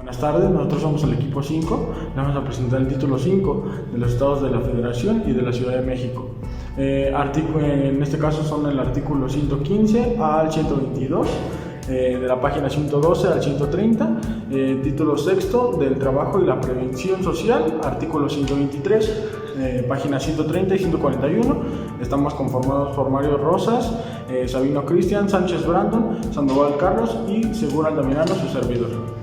Buenas tardes, nosotros somos el equipo 5, vamos a presentar el título 5 de los estados de la Federación y de la Ciudad de México. En este caso son el artículo 115 al 122, de la página 112 al 130, título 6 del trabajo y la prevención social, artículo 123, página 130 y 141. Estamos conformados por Mario Rosas, Sabino Cristian, Sánchez Brandon, Sandoval Carlos y Segura Altamirano, su servidor.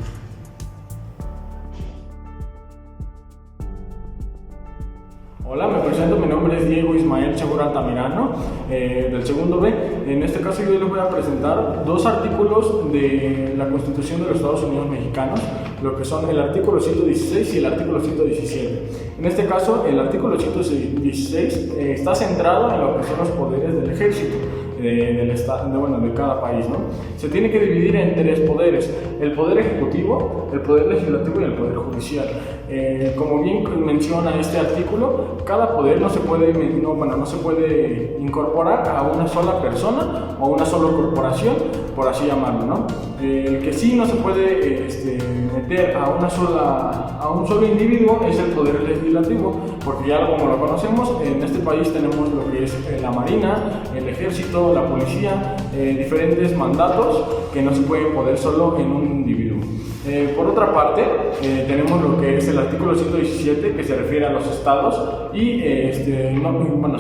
Hola, me presento, mi nombre es Diego Ismael Segura Altamirano, del segundo B. En este caso yo les voy a presentar dos artículos de la Constitución de los Estados Unidos Mexicanos, lo que son el artículo 116 y el artículo 117. En este caso, el artículo 116 está centrado en lo que son los poderes del ejército, de cada país, ¿no? Se tiene que dividir en tres poderes: el poder ejecutivo, el poder legislativo y el poder judicial. Como bien menciona este artículo, cada poder no se puede incorporar a una sola persona o una sola corporación, por así llamarlo, ¿no? El que sí no se puede meter a un solo individuo es el poder legislativo, porque ya como lo conocemos, en este país tenemos lo que es la Marina, el Ejército, la Policía, diferentes mandatos que no se pueden poner solo en un individuo. Por otra parte, tenemos lo que es el artículo 117, que se refiere a los estados y se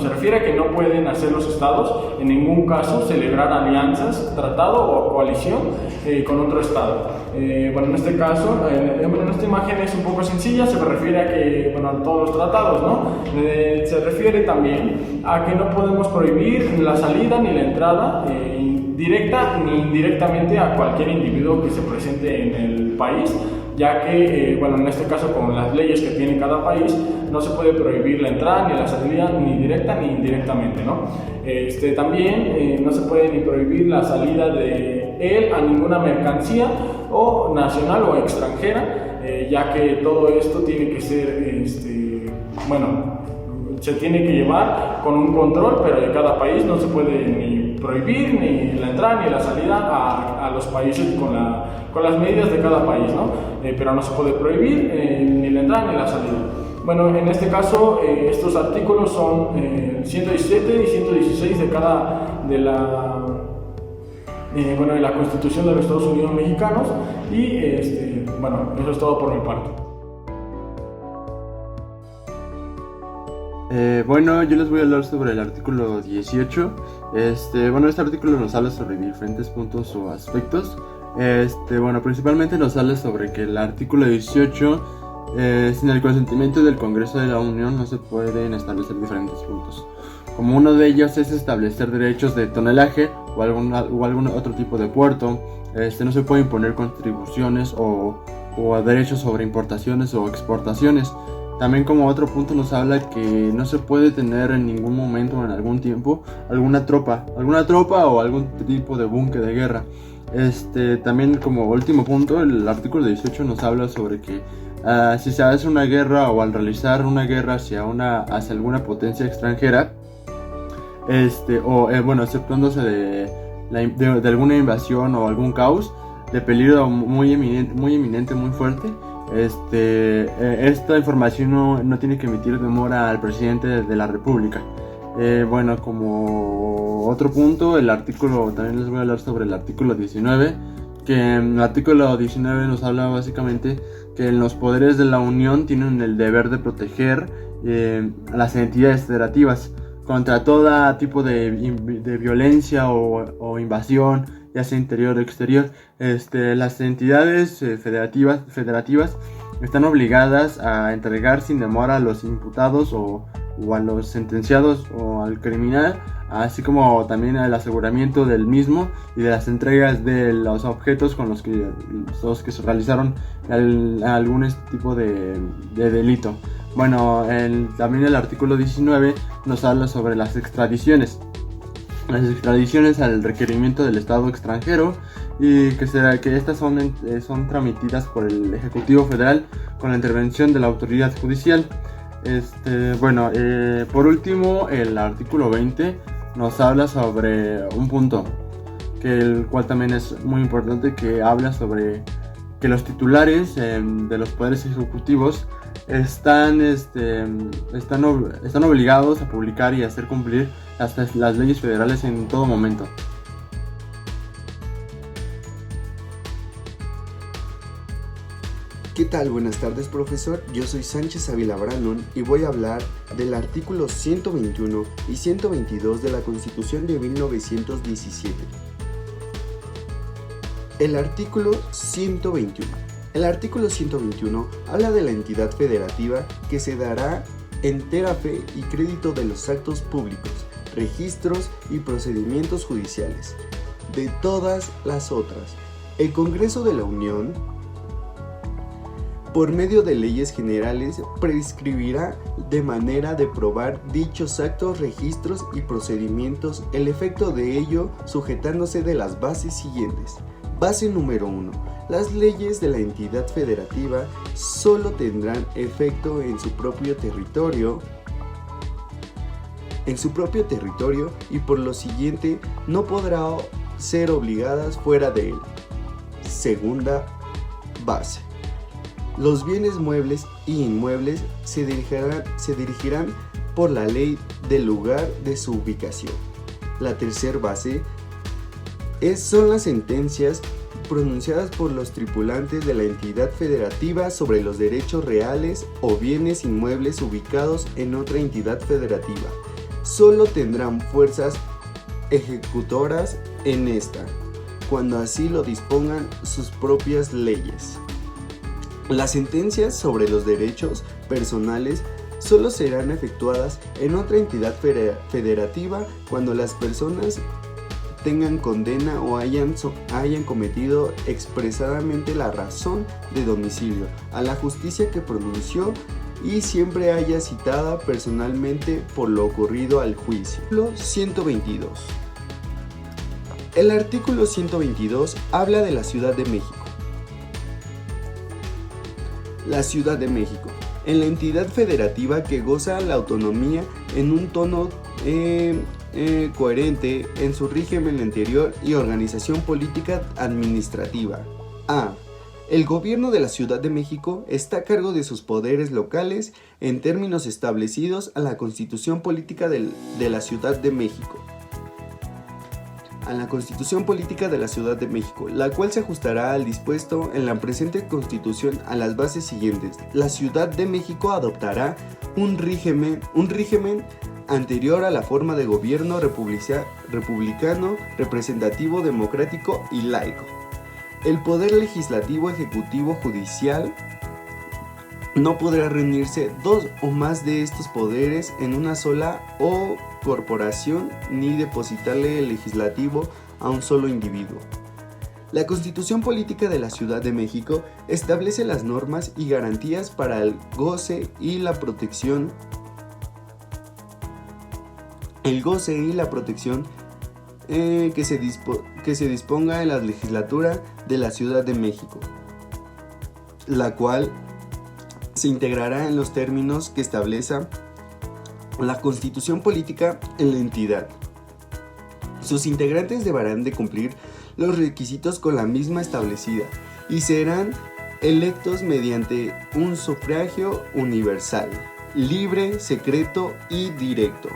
refiere a que no pueden hacer los estados en ningún caso celebrar alianzas, tratado o coalición con otro estado. En este caso, en esta imagen es un poco sencilla, se refiere a que, a todos los tratados, ¿no? Se refiere también a que no podemos prohibir la salida ni la entrada directa ni indirectamente a cualquier individuo que se presente en el país, ya que, en este caso, con las leyes que tiene cada país, no se puede prohibir la entrada ni la salida ni directa ni indirectamente, ¿no? También no se puede ni prohibir la salida de él a ninguna mercancía o nacional o extranjera, ya que todo esto tiene que ser, se tiene que llevar con un control, pero de cada país no se puede ni prohibir ni la entrada ni la salida a los países con las medidas de cada país, ¿no? Pero no se puede prohibir ni la entrada ni la salida. En este caso, estos artículos son 117 y 116 de la Constitución de los Estados Unidos Mexicanos, y eso es todo por mi parte. Yo les voy a hablar sobre el artículo 18. Este artículo nos habla sobre diferentes puntos o aspectos. Principalmente nos habla sobre que el artículo 18, sin el consentimiento del Congreso de la Unión, no se pueden establecer diferentes puntos. Como uno de ellos es establecer derechos de tonelaje o algún otro tipo de puerto. No se puede imponer contribuciones o derechos sobre importaciones o exportaciones. También, como otro punto, nos habla que no se puede tener en ningún momento o en algún tiempo alguna tropa o algún tipo de buque de guerra. También, como último punto, el artículo 18 nos habla sobre que si se hace una guerra o al realizar una guerra hacia alguna potencia extranjera, exceptuándose de alguna invasión o algún caos de peligro muy eminente, muy fuerte, esta información no tiene que emitir demora al presidente de la República. Como otro punto, también les voy a hablar sobre el artículo 19, que el artículo 19 nos habla básicamente que los poderes de la Unión tienen el deber de proteger a las entidades federativas contra todo tipo de violencia o invasión, ya sea interior o exterior. Las entidades federativas están obligadas a entregar sin demora a los imputados o a los sentenciados o al criminal, así como también el aseguramiento del mismo y de las entregas de los objetos con los que se realizaron algún tipo de delito. También el artículo 19 nos habla sobre las extradiciones. Las extradiciones al requerimiento del Estado extranjero, y que estas son tramitidas por el Ejecutivo Federal con la intervención de la autoridad judicial. Por último, el artículo 20 nos habla sobre un punto el cual también es muy importante, que habla sobre que los titulares de los poderes ejecutivos están obligados a publicar y a hacer cumplir hasta las leyes federales en todo momento. ¿Qué tal? Buenas tardes, profesor. Yo soy Sánchez Ávila Brandon y voy a hablar del artículo 121 y 122 de la Constitución de 1917. El artículo 121. El artículo 121 habla de la entidad federativa que se dará entera fe y crédito de los actos públicos, registros y procedimientos judiciales. De todas las otras, el Congreso de la Unión, por medio de leyes generales, prescribirá de manera de probar dichos actos, registros y procedimientos, el efecto de ello sujetándose de las bases siguientes. Base número 1. Las leyes de la entidad federativa solo tendrán efecto en su propio territorio y por lo siguiente no podrán ser obligadas fuera de él. Segunda base. Los bienes muebles y inmuebles se dirigirán por la ley del lugar de su ubicación. La tercera base son las sentencias pronunciadas por los tripulantes de la entidad federativa sobre los derechos reales o bienes inmuebles ubicados en otra entidad federativa. Solo tendrán fuerzas ejecutoras en esta, cuando así lo dispongan sus propias leyes. Las sentencias sobre los derechos personales solo serán efectuadas en otra entidad federativa cuando las personas tengan condena o hayan cometido expresadamente la razón de domicilio a la justicia que pronunció y siempre haya citada personalmente por lo ocurrido al juicio. 122. El artículo 122 habla de la Ciudad de México. La Ciudad de México, en la entidad federativa que goza la autonomía en un tono coherente en su régimen interior y organización política administrativa. A. El gobierno de la Ciudad de México está a cargo de sus poderes locales en términos establecidos a la Constitución Política de la Ciudad de México. A la Constitución Política de la Ciudad de México, la cual se ajustará al dispuesto en la presente Constitución a las bases siguientes. La Ciudad de México adoptará un régimen anterior a la forma de gobierno republicano, representativo, democrático y laico. El poder legislativo, ejecutivo, judicial no podrá reunirse dos o más de estos poderes en una sola corporación ni depositarle el legislativo a un solo individuo. La Constitución Política de la Ciudad de México establece las normas y garantías para el goce y la protección que se disponga en la legislatura de la Ciudad de México, la cual se integrará en los términos que establezca la Constitución Política en la entidad. Sus integrantes deberán de cumplir los requisitos con la misma establecida y serán electos mediante un sufragio universal, libre, secreto y directo.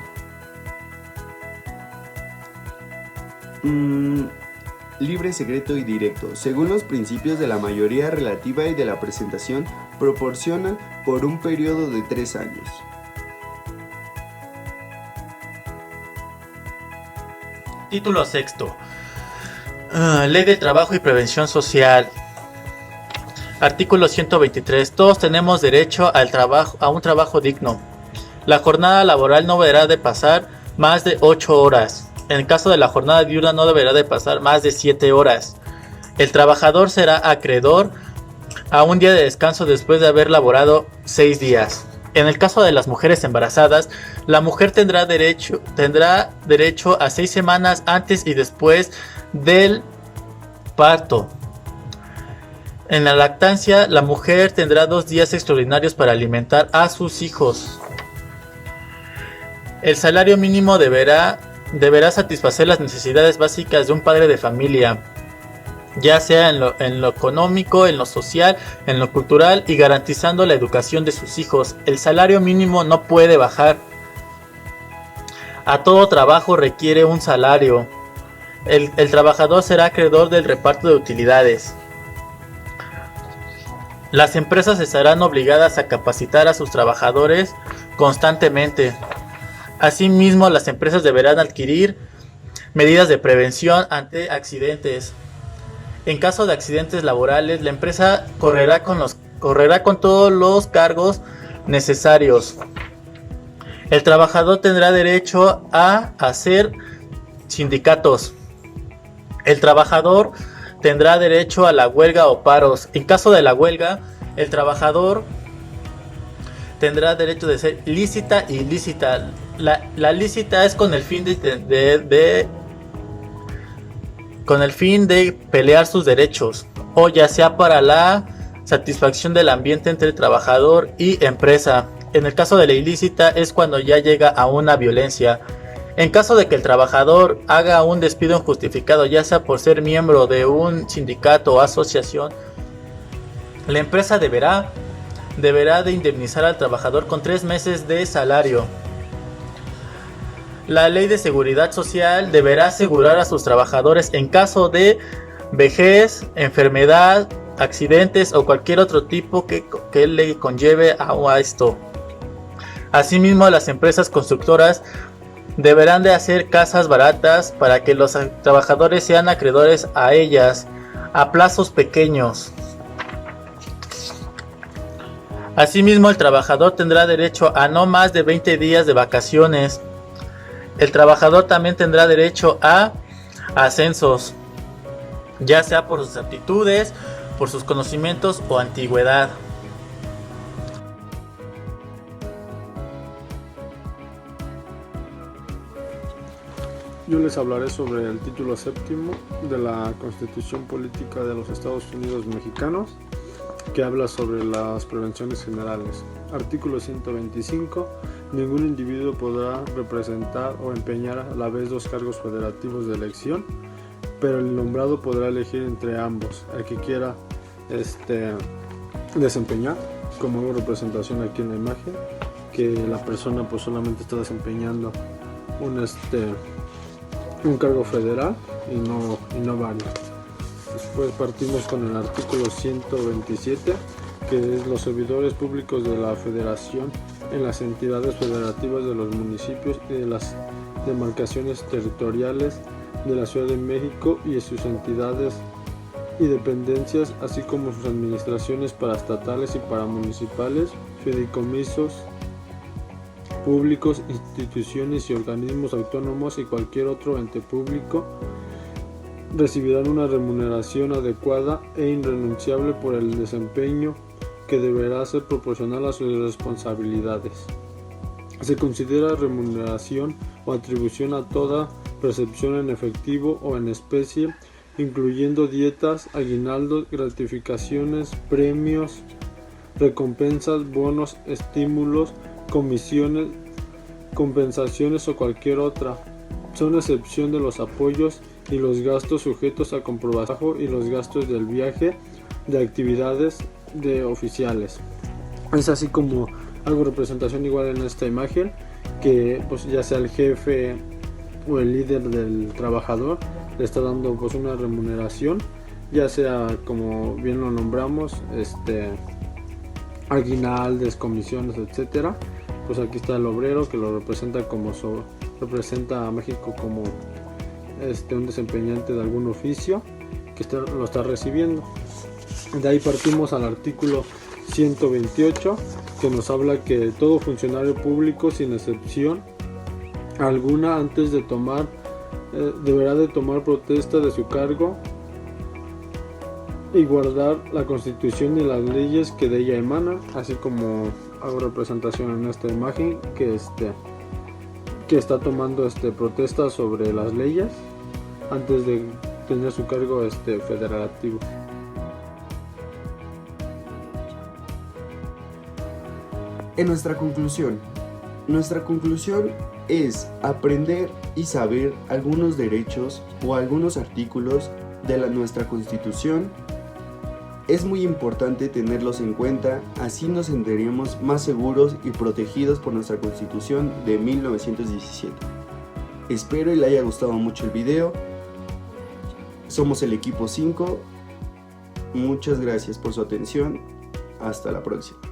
Libre, secreto y directo, según los principios de la mayoría relativa y de la presentación, proporcionan por un periodo de 3 años. Título sexto. Ley del Trabajo y Prevención Social. Artículo 123. Todos tenemos derecho a un trabajo digno. La jornada laboral no deberá de pasar más de 8 horas. En el caso de la jornada diurna no deberá de pasar más de 7 horas. El trabajador será acreedor a un día de descanso después de haber laborado 6 días. En el caso de las mujeres embarazadas, la mujer tendrá derecho a 6 semanas antes y después del parto. En la lactancia, la mujer tendrá 2 días extraordinarios para alimentar a sus hijos. El salario mínimo deberá satisfacer las necesidades básicas de un padre de familia. ya sea en lo económico, en lo social, en lo cultural y garantizando la educación de sus hijos. El salario mínimo no puede bajar. A todo trabajo requiere un salario. El trabajador será acreedor del reparto de utilidades. Las empresas estarán obligadas a capacitar a sus trabajadores constantemente. Asimismo, las empresas deberán adquirir medidas de prevención ante accidentes. En caso de accidentes laborales, la empresa correrá con todos los cargos necesarios. El trabajador tendrá derecho a hacer sindicatos. El trabajador tendrá derecho a la huelga o paros. En caso de la huelga, el trabajador tendrá derecho de ser lícita y ilícita. La lícita es con el fin de pelear sus derechos, o ya sea para la satisfacción del ambiente entre trabajador y empresa. En el caso de la ilícita es cuando ya llega a una violencia. En caso de que el trabajador haga un despido injustificado, ya sea por ser miembro de un sindicato o asociación, la empresa deberá de indemnizar al trabajador con 3 meses de salario. La ley de seguridad social deberá asegurar a sus trabajadores en caso de vejez, enfermedad, accidentes o cualquier otro tipo que le conlleve a esto. Asimismo, las empresas constructoras deberán de hacer casas baratas para que los trabajadores sean acreedores a ellas a plazos pequeños. Asimismo, el trabajador tendrá derecho a no más de 20 días de vacaciones. El trabajador también tendrá derecho a ascensos, ya sea por sus aptitudes, por sus conocimientos o antigüedad. Yo les hablaré sobre el título séptimo de la Constitución Política de los Estados Unidos Mexicanos, que habla sobre las prevenciones generales. Artículo 125. Ningún individuo podrá representar o empeñar a la vez 2 cargos federativos de elección, pero el nombrado podrá elegir entre ambos, el que quiera desempeñar, como hago representación aquí en la imagen, que la persona pues solamente está desempeñando un cargo federal y no varios. Después partimos con el artículo 127, que es los servidores públicos de la Federación en las entidades federativas de los municipios y de las demarcaciones territoriales de la Ciudad de México y sus entidades y dependencias, así como sus administraciones paraestatales y paramunicipales, fideicomisos públicos, instituciones y organismos autónomos y cualquier otro ente público, recibirán una remuneración adecuada e irrenunciable por el desempeño que deberá ser proporcional a sus responsabilidades. Se considera remuneración o atribución a toda percepción en efectivo o en especie, incluyendo dietas, aguinaldos, gratificaciones, premios, recompensas, bonos, estímulos, comisiones, compensaciones o cualquier otra. Son excepción de los apoyos y los gastos sujetos a comprobación y los gastos del viaje de actividades de oficiales. Es así como hago representación igual en esta imagen, que pues ya sea el jefe o el líder del trabajador le está dando pues una remuneración, ya sea como bien lo nombramos, aguinaldes, comisiones, etcétera. Pues aquí está el obrero que lo representa representa a México como un desempeñante de algún oficio que lo está recibiendo. De ahí partimos al artículo 128, que nos habla que todo funcionario público, sin excepción alguna, antes de deberá de tomar protesta de su cargo y guardar la Constitución y las leyes que de ella emanan, así como hago representación en esta imagen que está tomando protesta sobre las leyes antes de tener su cargo federativo. En nuestra conclusión es aprender y saber algunos derechos o algunos artículos de nuestra Constitución. Es muy importante tenerlos en cuenta, así nos sentiríamos más seguros y protegidos por nuestra Constitución de 1917. Espero y le haya gustado mucho el video. Somos el equipo 5. Muchas gracias por su atención. Hasta la próxima.